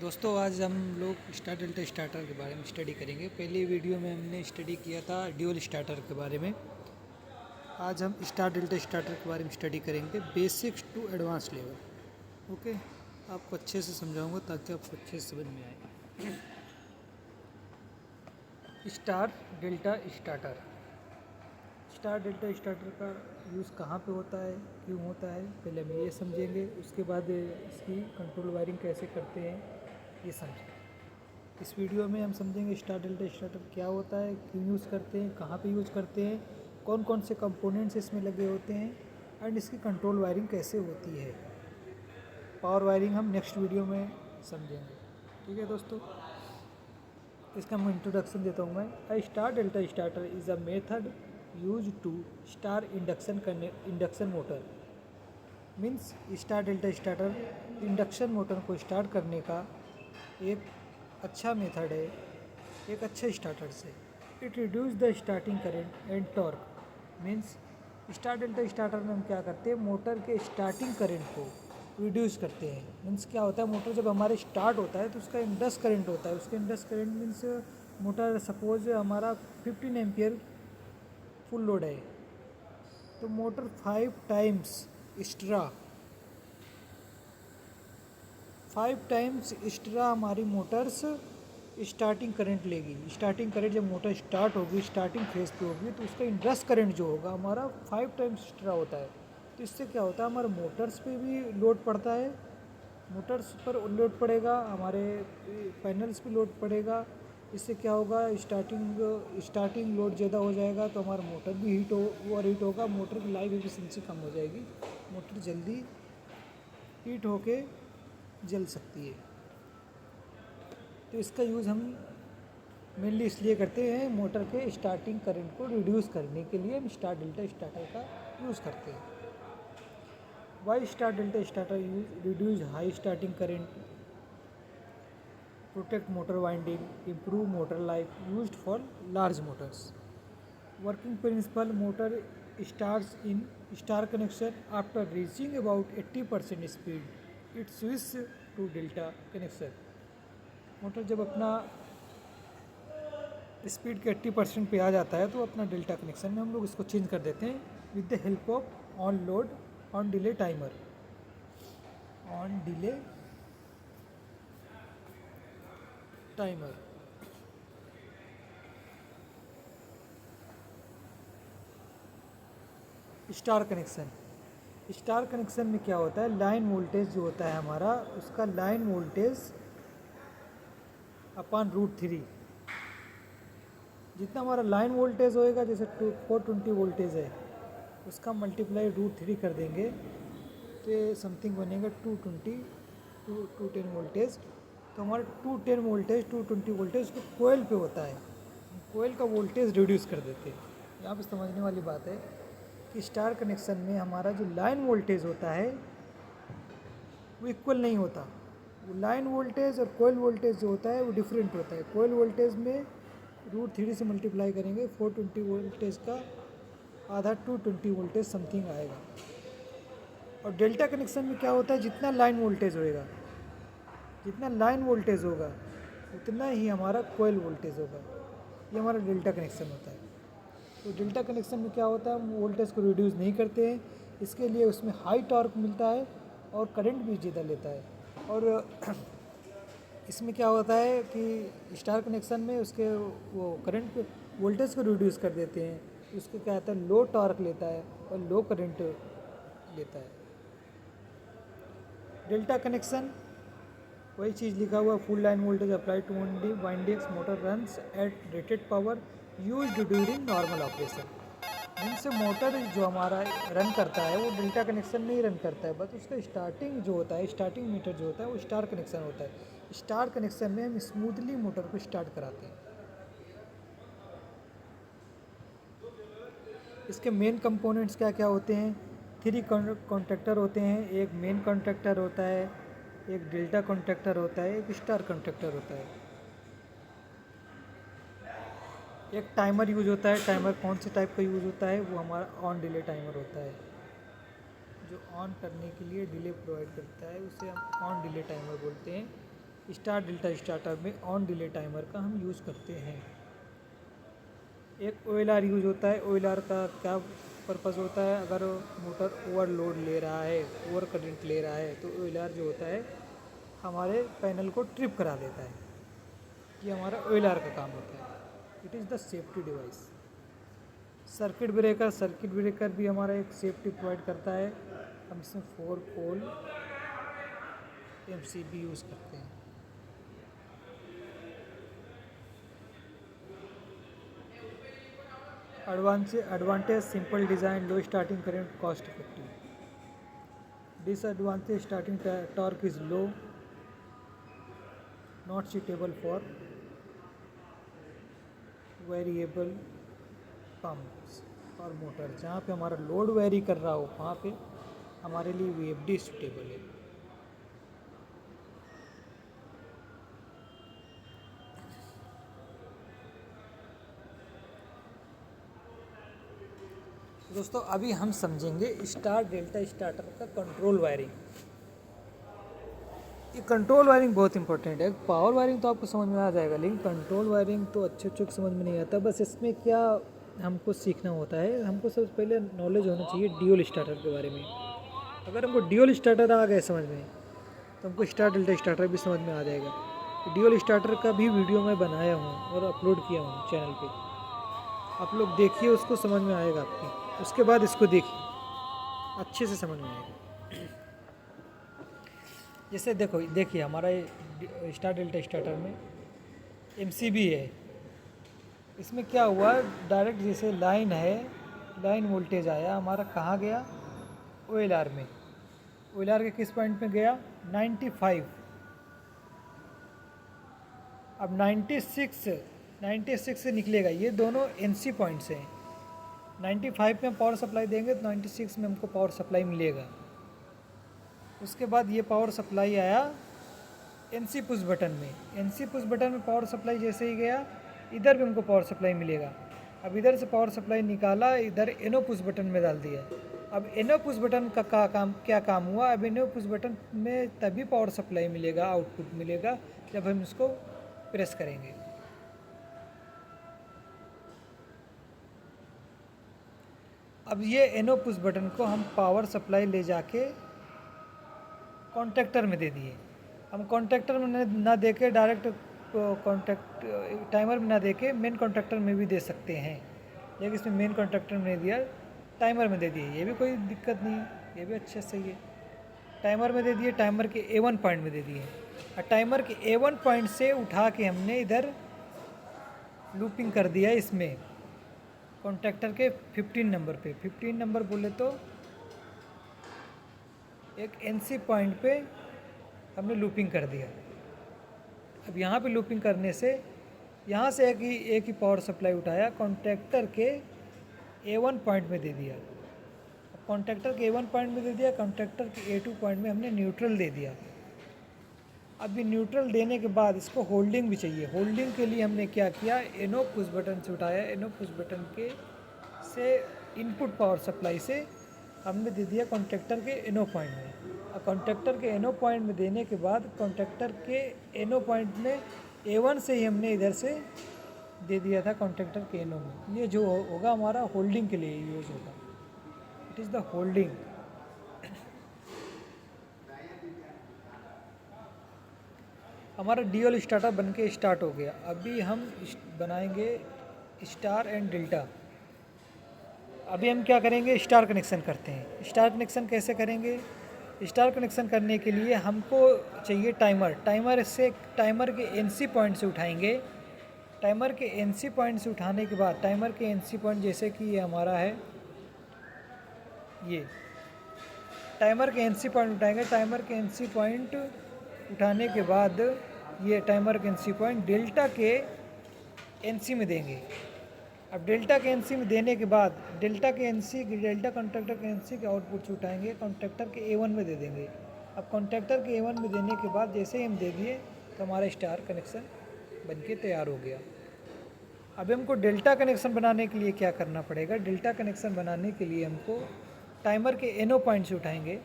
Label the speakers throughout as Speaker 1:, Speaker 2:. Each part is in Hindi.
Speaker 1: दोस्तों आज हम लोग स्टार डेल्टा स्टार्टर के बारे में स्टडी करेंगे। पहले वीडियो में हमने स्टडी किया था ड्यूल स्टार्टर के बारे में। आज हम स्टार डेल्टा स्टार्टर के बारे में स्टडी करेंगे, basics to advance level. Okay, आपको अच्छे से समझाऊंगा ताकि आपको अच्छे से समझ में आए। Star delta starter. Star delta starter का यूज़ कहाँ पे होता है, क्यों होता है, पहले हम ये समझेंगे। उसके बाद इसकी कंट्रोल वायरिंग कैसे करते हैं ये समझेंगे। इस वीडियो में हम समझेंगे स्टार डेल्टा स्टार्टर क्या होता है, क्यों यूज़ करते हैं, कहाँ पे यूज़ करते हैं, कौन कौन से कंपोनेंट्स इसमें लगे होते हैं एंड इसकी कंट्रोल वायरिंग कैसे होती है। पावर वायरिंग हम नेक्स्ट वीडियो में समझेंगे। ठीक है दोस्तों, इसका मैं इंट्रोडक्शन देता हूँ। मैं a star delta starter is a method use to star induction motor. Means star delta starter induction motor को स्टार्ट करने का एक अच्छा मेथड है, एक अच्छे स्टार्टर से। It reduce the starting current and torque. Means star delta starter में हम क्या करते हैं, मोटर के स्टार्टिंग करंट को रिड्यूस करते हैं। मीन्स क्या होता है, मोटर जब हमारे स्टार्ट होता है तो उसका इंडस करंट होता है। उसके Indus current means motor suppose हमारा 15 एम्पियर फुल लोड है तो मोटर 5 टाइम्स एक्स्ट्रा हमारी मोटर्स स्टार्टिंग करंट लेगी। स्टार्टिंग करंट जब मोटर स्टार्ट होगी, स्टार्टिंग फेज पे होगी, तो उसका इंडस करंट जो होगा हमारा 5 टाइम्स एक्स्ट्रा होता है। तो इससे क्या होता है, हमारे मोटर्स पे भी लोड पड़ता है, मोटर्स पर लोड पड़ेगा, हमारे पैनल्स पे लोड पड़ेगा। इससे क्या होगा, स्टार्टिंग लोड ज़्यादा हो जाएगा तो हमारा मोटर भी ओवर हीट होगा, मोटर की लाइफ एफिशिएंसी कम हो जाएगी, मोटर जल्दी हीट होके जल सकती है। तो इसका यूज़ हम मेनली इसलिए करते हैं, मोटर के स्टार्टिंग करंट को रिड्यूस करने के लिए हम स्टार डेल्टा स्टार्टर का यूज़ करते हैं। Y star delta starter use reduce high starting current, protect motor winding, improve motor life, used for large motors. Working principle: motor starts in star connection. After reaching about 80% speed, it switches to delta connection. Motor जब अपना स्पीड के 80% पे आ जाता है तो अपना डेल्टा कनेक्शन में हम लोग इसको चेंज कर देते हैं with the help of on load on delay timer. On delay timer star connection में क्या होता है, लाइन वोल्टेज जो होता है हमारा, उसका लाइन वोल्टेज अपॉन √3। जितना हमारा लाइन वोल्टेज होएगा, जैसे 420 वोल्टेज है, उसका मल्टीप्लाई √3 कर देंगे तो ये समथिंग बनेगा 210 वोल्टेज। तो हमारा 220 वोल्टेज तो कोयल पे होता है, कोयल का वोल्टेज रिड्यूस कर देते हैं। यहाँ पे समझने वाली बात है कि स्टार कनेक्शन में हमारा जो लाइन वोल्टेज होता है वो इक्वल नहीं होता। वो लाइन वोल्टेज और कोयल वोल्टेज जो होता है वो डिफरेंट होता है। कोयल वोल्टेज में √3 से मल्टीप्लाई करेंगे, 420 वोल्टेज का आधा 220 वोल्टेज समथिंग आएगा। और डेल्टा कनेक्शन में क्या होता है, जितना लाइन वोल्टेज होगा उतना ही हमारा कोयल वोल्टेज होगा। ये हमारा डेल्टा कनेक्शन होता है। तो डेल्टा कनेक्शन में क्या होता है, हम वोल्टेज को रिड्यूस नहीं करते हैं, इसके लिए उसमें हाई टॉर्क मिलता है और करंट भी ज़्यादा लेता है। और इसमें क्या होता है कि स्टार कनेक्शन में उसके वो करंट वोल्टेज को रिड्यूस कर देते हैं, उसको क्या होता है, लो टॉर्क लेता है और लो करंट लेता है। डेल्टा कनेक्शन वही चीज़ लिखा हुआ, full line voltage apply to only windings, motor runs at rated power used during normal operation. इनसे मोटर जो हमारा रन करता है वो डेल्टा कनेक्शन में ही रन करता है, बट उसका स्टार्टिंग जो होता है, स्टार्टिंग मीटर जो होता है वो स्टार कनेक्शन होता है। स्टार कनेक्शन में हम स्मूथली मोटर को स्टार्ट कराते हैं। इसके मेन कंपोनेंट्स क्या क्या होते हैं, 3 कॉन्ट्रैक्टर होते हैं। एक मेन कॉन्ट्रैक्टर होता है, एक डेल्टा कॉन्ट्रैक्टर होता है, एक स्टार कॉन्ट्रैक्टर होता है। एक टाइमर यूज होता है। टाइमर कौन से टाइप का यूज होता है, वो हमारा ऑन डिले टाइमर होता है, जो ऑन करने के लिए डिले प्रोवाइड करता है, उसे हम ऑन डिले टाइमर बोलते हैं। स्टार डेल्टा स्टार्टर में ऑन डिले टाइमर का हम यूज़ करते हैं। एक OLR यूज़ होता है। OLR का क्या पर्पज़ होता है, अगर मोटर ओवरलोड ले रहा है, ओवर करंट ले रहा है, तो OLR जो होता है हमारे पैनल को ट्रिप करा देता है। ये हमारा OLR का काम होता है। It is the safety device. Circuit breaker भी हमारा एक सेफ्टी प्रोवाइड करता है। हम इसमें 4 पोल MCB यूज़ करते हैं। Advantage simple design, low starting current, cost effective. Disadvantage starting torque is low, not suitable for variable pumps और मोटर। जहाँ पे हमारा लोड वेरी कर रहा हो वहाँ पे हमारे लिए VFD सूटेबल है। दोस्तों अभी हम समझेंगे स्टार डेल्टा स्टार्टर का कंट्रोल वायरिंग। ये कंट्रोल वायरिंग बहुत इंपॉर्टेंट है। पावर वायरिंग तो आपको समझ में आ जाएगा, लेकिन कंट्रोल वायरिंग तो अच्छे समझ में नहीं आता। बस इसमें क्या हमको सीखना होता है, हमको सबसे पहले नॉलेज होना चाहिए ड्यूल स्टार्टर के बारे में। अगर हमको ड्यूल स्टार्टर आ गए समझ में, तो हमको स्टार डेल्टा स्टार्टर भी समझ में आ जाएगा। ड्यूल स्टार्टर का भी वीडियो मैं बनाया हूँ और अपलोड किया हूँ चैनल पे, आप लोग देखिए, उसको समझ में आएगा आपकी। उसके बाद इसको देखिए, अच्छे से समझ में आएगा। जैसे देखिए हमारा स्टार डेल्टा स्टार्टर में MCB है। इसमें क्या हुआ, डायरेक्ट जैसे लाइन है, लाइन वोल्टेज आया हमारा, कहाँ गया, OLR में। OLR के किस पॉइंट में गया, 95। अब 96 से निकलेगा। ये दोनों NC पॉइंट्स हैं। 95 में पावर सप्लाई देंगे तो 96 में हमको पावर सप्लाई मिलेगा। उसके बाद ये पावर सप्लाई आया NC पुश बटन में। NC पुश बटन में पावर सप्लाई जैसे ही गया, इधर भी हमको पावर सप्लाई मिलेगा। अब इधर से पावर सप्लाई निकाला, इधर NO पुश बटन में डाल दिया। अब NO पुश बटन का क्या काम हुआ, अब NO पुश बटन में तभी पावर सप्लाई मिलेगा, आउटपुट मिलेगा, जब हम इसको प्रेस करेंगे। अब ये NO पुश बटन को हम पावर सप्लाई ले जाके कॉन्टैक्टर में दे दिए। हम कॉन्टैक्टर में ना दे के डायरेक्ट टाइमर में ना दे के मेन कॉन्टैक्टर में भी दे सकते हैं, लेकिन इसमें मेन कॉन्टैक्टर में दिया, टाइमर में दे दिए। ये भी कोई दिक्कत नहीं है, ये भी अच्छे सही है। टाइमर में दे दिए, टाइमर के A1 पॉइंट में दे दिए, और टाइमर के A1 पॉइंट से उठा के हमने इधर लूपिंग कर दिया इसमें कॉन्टैक्टर के 15 नंबर पे। 15 नंबर बोले तो एक NC पॉइंट पे हमने लूपिंग कर दिया। अब यहाँ पे लूपिंग करने से यहाँ से एक ही पावर सप्लाई उठाया, कॉन्टैक्टर के A1 पॉइंट में दे दिया। अब कॉन्टैक्टर के A1 पॉइंट में दे दिया, कॉन्टैक्टर के A2 पॉइंट में हमने न्यूट्रल दे दिया। अब ये न्यूट्रल देने के बाद इसको होल्डिंग भी चाहिए। होल्डिंग के लिए हमने क्या किया, NO पुश बटन से उठाया, NO पुश बटन के से इनपुट पावर सप्लाई से हमने दे दिया कॉन्टैक्टर के NO पॉइंट में। और कॉन्टैक्टर के NO पॉइंट में देने के बाद कॉन्टैक्टर के NO पॉइंट में A1 से ही हमने इधर से दे दिया था कॉन्टैक्टर के NO में। ये जो होगा हमारा होल्डिंग के लिए यूज़ होगा। It is the holding. हमारा ड्यूल स्टार्टर बन के स्टार्ट हो गया। अभी हम बनाएंगे स्टार एंड डेल्टा। अभी हम क्या करेंगे, स्टार कनेक्शन करते हैं। स्टार कनेक्शन कैसे करेंगे, स्टार कनेक्शन करने के लिए हमको चाहिए टाइमर। टाइमर के NC पॉइंट से उठाएंगे। टाइमर के NC पॉइंट से उठाने के बाद, टाइमर के NC पॉइंट जैसे कि ये हमारा है, ये टाइमर के NC पॉइंट उठाएंगे। टाइमर के NC पॉइंट उठाने के बाद ये टाइमर के NC पॉइंट डेल्टा के NC में देंगे। अब डेल्टा के NC में देने के बाद डेल्टा कॉन्टैक्टर के NC के आउटपुट से उठाएंगे, कॉन्टैक्टर के A1 में दे देंगे। अब कॉन्टैक्टर के A1 में देने के बाद जैसे ही हम दे दिए तो हमारा स्टार कनेक्शन बनके तैयार हो गया। अब हमको डेल्टा कनेक्शन बनाने के लिए क्या करना पड़ेगा, डेल्टा कनेक्शन बनाने के लिए हमको टाइमर के NO पॉइंट से उठाएंगे।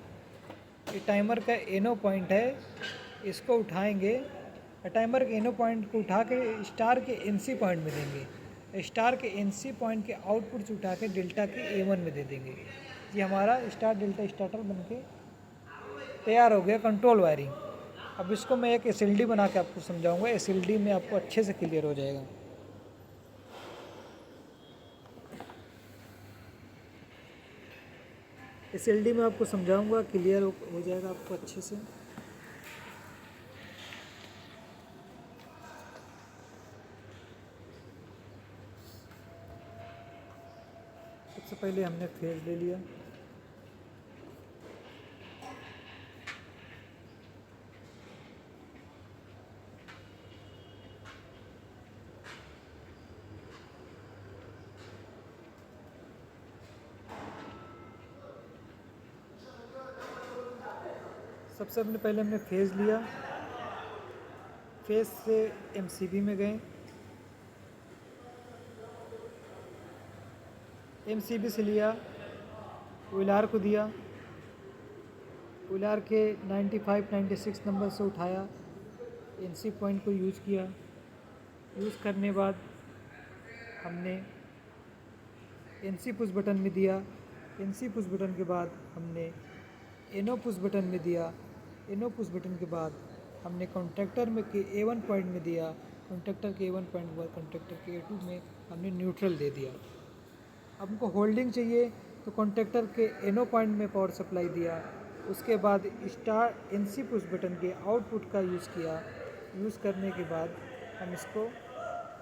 Speaker 1: ये टाइमर का NO पॉइंट है, इसको उठाएंगे टाइमर के इनो पॉइंट को उठा के स्टार के एनसी पॉइंट में देंगे, स्टार के एनसी पॉइंट के आउटपुट से उठा के डेल्टा के A1 में दे देंगे। ये हमारा स्टार डेल्टा स्टार्टर बनके तैयार हो गया कंट्रोल वायरिंग। अब इसको मैं एक SLD बना के आपको समझाऊंगा, SLD में आपको अच्छे से क्लियर हो जाएगा। SLD में आपको समझाऊंगा, क्लियर हो जाएगा आपको अच्छे से। सबसे पहले हमने फेज ले लिया, सबसे पहले हमने फेज लिया, फेज से MCB में गए, MCB से लिया, OLR को दिया, OLR के 95-96 नंबर से उठाया, NC पॉइंट को यूज़ किया। यूज़ करने बाद हमने NC पुश बटन में दिया, NC पुश बटन के बाद हमने NO पुश बटन में दिया, NO पुश बटन के बाद हमने कॉन्टैक्टर में के A1 पॉइंट में दिया, कॉन्टैक्टर के A1 पॉइंट के बाद कॉन्टैक्टर के A2 में हमने न्यूट्रल दे दिया। अब हमको होल्डिंग चाहिए तो कॉन्टैक्टर के NO पॉइंट में पावर सप्लाई दिया, उसके बाद स्टार NC पुश बटन के आउटपुट का यूज़ किया। यूज़ करने के बाद हम इसको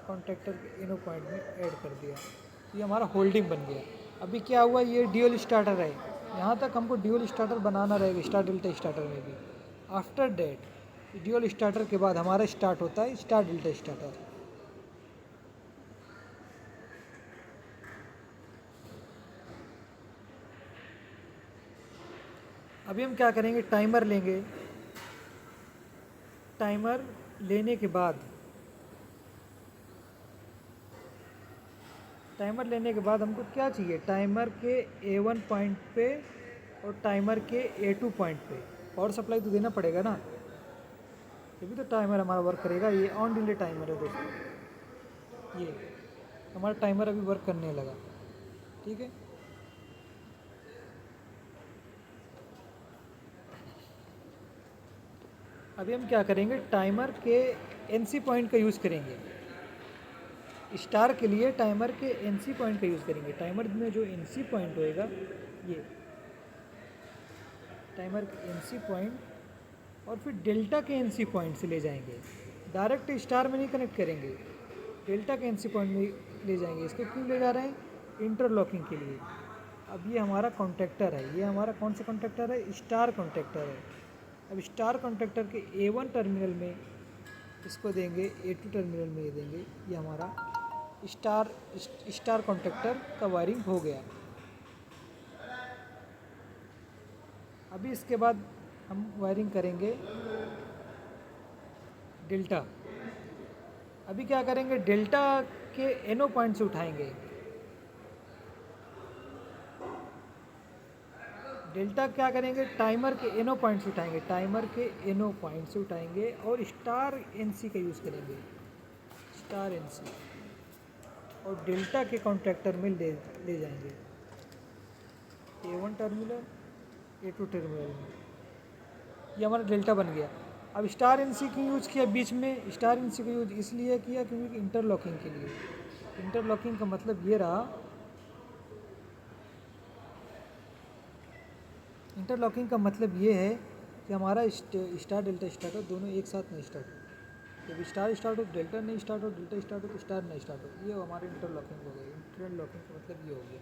Speaker 1: कॉन्टैक्टर के NO पॉइंट में ऐड कर दिया, तो ये हमारा होल्डिंग बन गया। अभी क्या हुआ, ये ड्यूल स्टार्टर है, यहाँ तक हमको ड्यूल स्टार्टर बनाना रहेगा स्टार डेल्टा स्टार्टर में भी। आफ्टर डेट ड्यूल स्टार्टर के बाद हमारा स्टार्ट होता है स्टार डेल्टा स्टार्टर। अभी हम क्या करेंगे, टाइमर लेंगे, टाइमर लेने के बाद हमको क्या चाहिए, टाइमर के A1 पॉइंट पे और टाइमर के A2 पॉइंट पे पावर सप्लाई तो देना पड़ेगा ना, तभी तो टाइमर हमारा वर्क करेगा। ये ऑन डिले टाइमर है दोस्तों, ये हमारा टाइमर अभी वर्क करने लगा, ठीक है। अभी हम क्या करेंगे, टाइमर के NC पॉइंट का यूज़ करेंगे। स्टार के लिए टाइमर के NC पॉइंट का यूज़ करेंगे। टाइमर में जो NC पॉइंट होएगा, ये टाइमर के NC पॉइंट और फिर डेल्टा के NC पॉइंट से ले जाएंगे, डायरेक्ट स्टार में नहीं कनेक्ट करेंगे, डेल्टा के NC पॉइंट में ले जाएंगे। इसको क्यों ले जा रहे हैं, इंटरलॉकिंग के लिए। अब ये हमारा कॉन्टैक्टर है, ये हमारा कौन सा कॉन्टैक्टर है, स्टार कॉन्टैक्टर है। अब स्टार कॉन्टैक्टर के A1 टर्मिनल में इसको देंगे, A2 टर्मिनल में ये देंगे। ये हमारा स्टार कॉन्टैक्टर का वायरिंग हो गया। अभी इसके बाद हम वायरिंग करेंगे डेल्टा। अभी क्या करेंगे, डेल्टा के NO पॉइंट से उठाएंगे, डेल्टा क्या करेंगे, टाइमर के NO पॉइंट से उठाएंगे, टाइमर के NO पॉइंट से उठाएंगे और स्टार NC का यूज़ करेंगे, स्टार NC, और डेल्टा के कॉन्टैक्टर में ले जाएंगे, A1 टर्मिनल A2 टर्मिनल में। ये हमारा डेल्टा बन गया। अब स्टार NC क्यों यूज़ किया बीच में, स्टार NC का यूज इसलिए किया क्योंकि इंटरलॉकिंग के लिए। इंटरलॉकिंग का मतलब ये रहा, इंटरलॉकिंग का मतलब ये है कि हमारा स्टार डेल्टा स्टार्ट हो, दोनों एक साथ नहीं स्टार्ट हो। जब स्टार स्टार्ट हो डेल्टा नहीं स्टार्ट हो, डेल्टा स्टार्ट हो तो स्टार नहीं स्टार्ट हो, ये हमारा इंटरलॉकिंग हो गया। इंटरलॉकिंग का मतलब ये हो गया।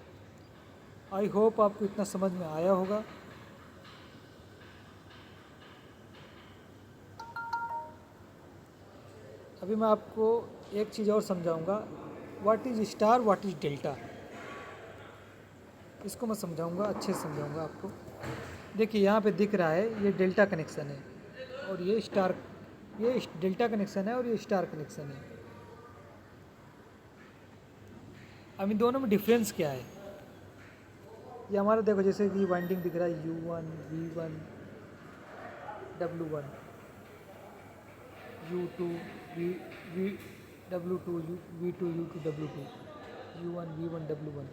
Speaker 1: आई होप आपको इतना समझ में आया होगा। अभी मैं आपको एक चीज़ और समझाऊंगा, what is star, what is delta, इसको मैं समझाऊंगा, अच्छे से समझाऊंगा आपको। देखिए यहाँ पे दिख रहा है ये डेल्टा कनेक्शन है और ये स्टार, ये डेल्टा कनेक्शन है और ये स्टार कनेक्शन है। अब इन दोनों में डिफरेंस क्या है, ये हमारा देखो जैसे कि वाइंडिंग दिख रहा है U1, V1, W1, U2 V W2 V2 U2 W2 U1 V1 W1।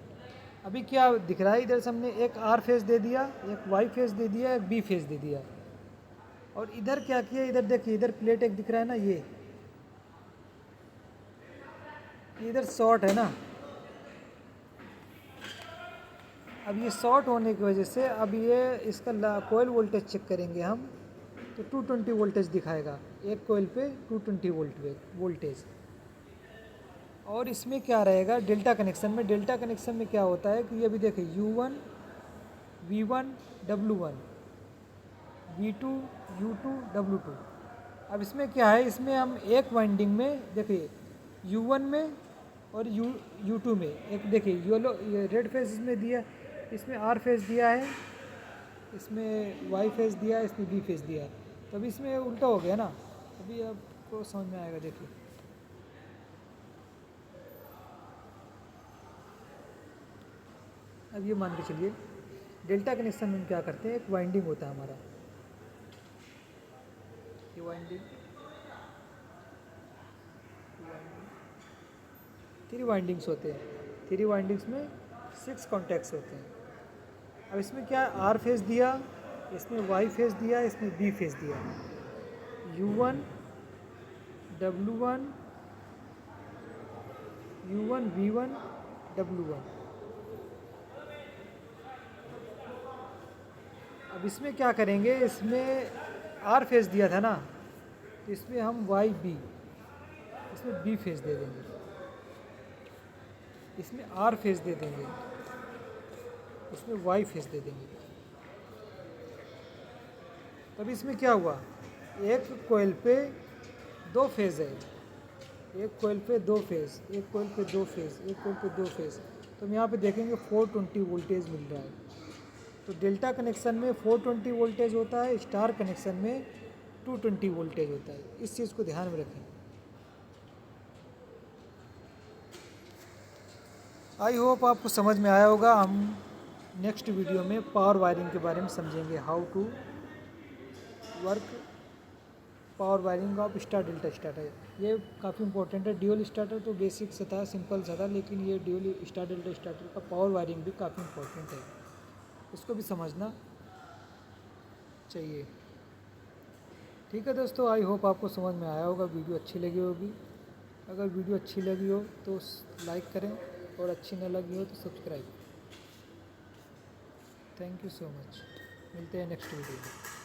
Speaker 1: अभी क्या दिख रहा है इधर से हमने एक R फेस दे दिया, एक Y फेस दे दिया, एक B फेस दे दिया। और इधर क्या किया, इधर देखिए, इधर प्लेट एक दिख रहा है ना, ये इधर शॉर्ट है ना। अब ये शॉर्ट होने की वजह से अब ये इसका कोयल वोल्टेज चेक करेंगे हम, तो 220 वोल्टेज दिखाएगा एक कोयल पे, 220 वोल्टेज। और इसमें क्या रहेगा डेल्टा कनेक्शन में, डेल्टा कनेक्शन में क्या होता है कि ये भी देखिए U1 V1 W1 V2 U2 W2। अब इसमें क्या है, इसमें हम एक वाइंडिंग में देखिए U1 में और U2 में एक देखिए येलो रेड फेस इसमें दिया, इसमें R फेस दिया है, इसमें Y फेस दिया है, इसमें B फेस दिया है। तो अभी इसमें उल्टा हो गया ना, अभी आपको समझ में आएगा। देखिए अब ये मान के चलिए डेल्टा कनेक्शन में क्या करते हैं, एक वाइंडिंग होता है हमारा, ये वाइंडिंग 3 वाइंडिंग्स होते हैं, 3 वाइंडिंग्स में 6 कॉन्टैक्ट्स होते हैं। अब इसमें क्या R फेस दिया, इसमें Y फेस दिया, इसमें B फेस दिया, U1 W1 U1 V1 W1। अब इसमें क्या करेंगे, इसमें R फेस दिया था ना, तो इसमें हम YB, इसमें B फेस दे देंगे, इसमें R फेस दे देंगे, इसमें Y फेस दे देंगे। तब इसमें क्या हुआ, एक कोयल पे 2 फेज़ है, एक कोयल पे 2 फेज़, एक कोयल पे 2 फेज़, एक कोयल पे 2 फेज़। तो हम यहाँ पे देखेंगे 420 वोल्टेज मिल रहा है। तो डेल्टा कनेक्शन में 420 वोल्टेज होता है, स्टार कनेक्शन में 220 वोल्टेज होता है। इस चीज़ को ध्यान में रखें। आई होप आपको समझ में आया होगा। हम नेक्स्ट वीडियो में पावर वायरिंग के बारे में समझेंगे, how to work power wiring of star delta starter. ये काफ़ी इंपॉर्टेंट है। ड्यूल स्टार्टर तो बेसिक सा था, सिंपल सा था, लेकिन ये ड्यूल स्टार डेल्टा स्टार्टर का पावर वायरिंग भी काफ़ी इंपॉर्टेंट है, इसको भी समझना चाहिए। ठीक है दोस्तों, आई होप आपको समझ में आया होगा, वीडियो अच्छी लगी होगी। अगर वीडियो अच्छी लगी हो तो लाइक करें, और अच्छी न लगी हो तो subscribe. Thank you so much, मिलते हैं नेक्स्ट वीडियो में।